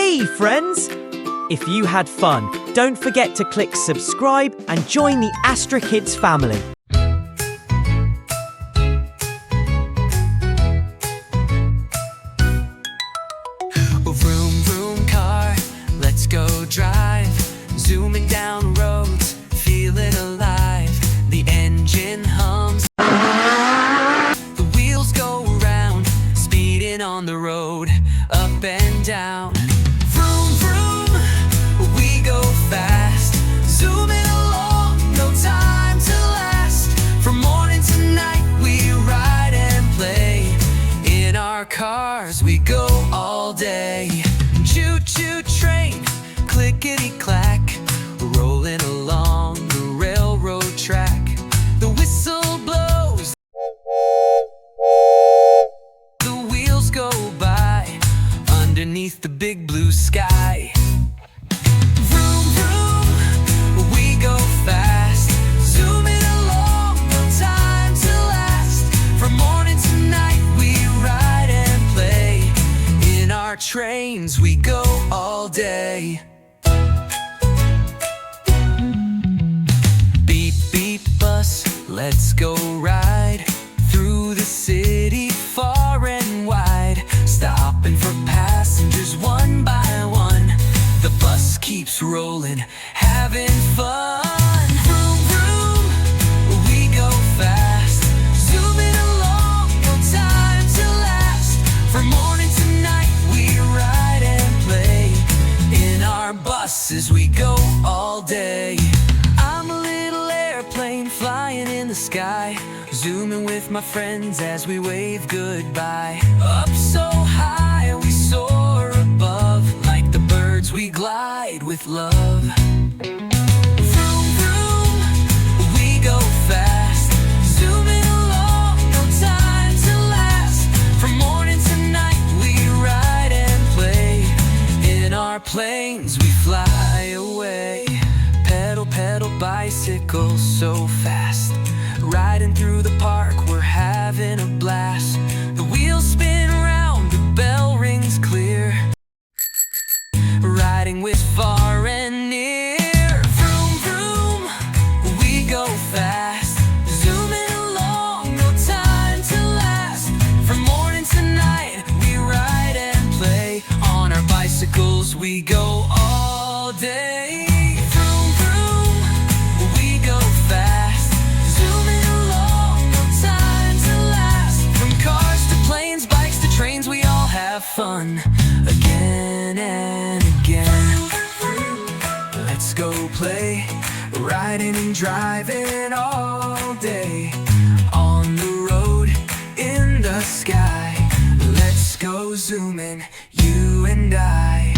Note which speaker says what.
Speaker 1: Hey friends! If you had fun, don't forget to click subscribe and join the Astra Kids family.
Speaker 2: Vroom vroom car, let's go drive. Zooming down roads, feeling alive. The engine hums, the wheels go round, speeding on the road, up and down. Vroom vroom, we go fast, zooming along, no time to last. From morning to night we ride and play. In our cars we go all day. Choo-choo train, clickety-clack, rolling along the railroad track. The whistle blows, the wheels go by, underneath the big blue sky. Vroom vroom, we go fast, zooming along, no time to last. From morning to night we ride and play. In our trains we go all day. Beep beep bus, let's go ride through the city far and wide, stopping for passengers one by one. The bus keeps rolling, having fun. Vroom vroom, we go fast, zooming along, no time to last. From morning to night we ride and play. In our buses we go all day. I'm a little airplane flying in the sky, zooming with my friends as we wave goodbye. Up so high we soar above, like the birds we glide with love. Vroom vroom, we go fast, zooming along, no time to last. From morning to night we ride and play. In our planes we fly away. Pedal, pedal, bicycle so fast, riding through the park, we're having a blast. The wheels spin round, the bell rings clear, riding with far and near. Vroom vroom, we go fast, zooming along, no time to last. From morning to night we ride and play. On our bicycles we go all day. Vroom vroom, we go fast, zooming along, no time to last. From cars to planes, bikes to trains, we all have fun again and again. Let's go play, riding and driving all day. On the road, in the sky, let's go zooming, you and I.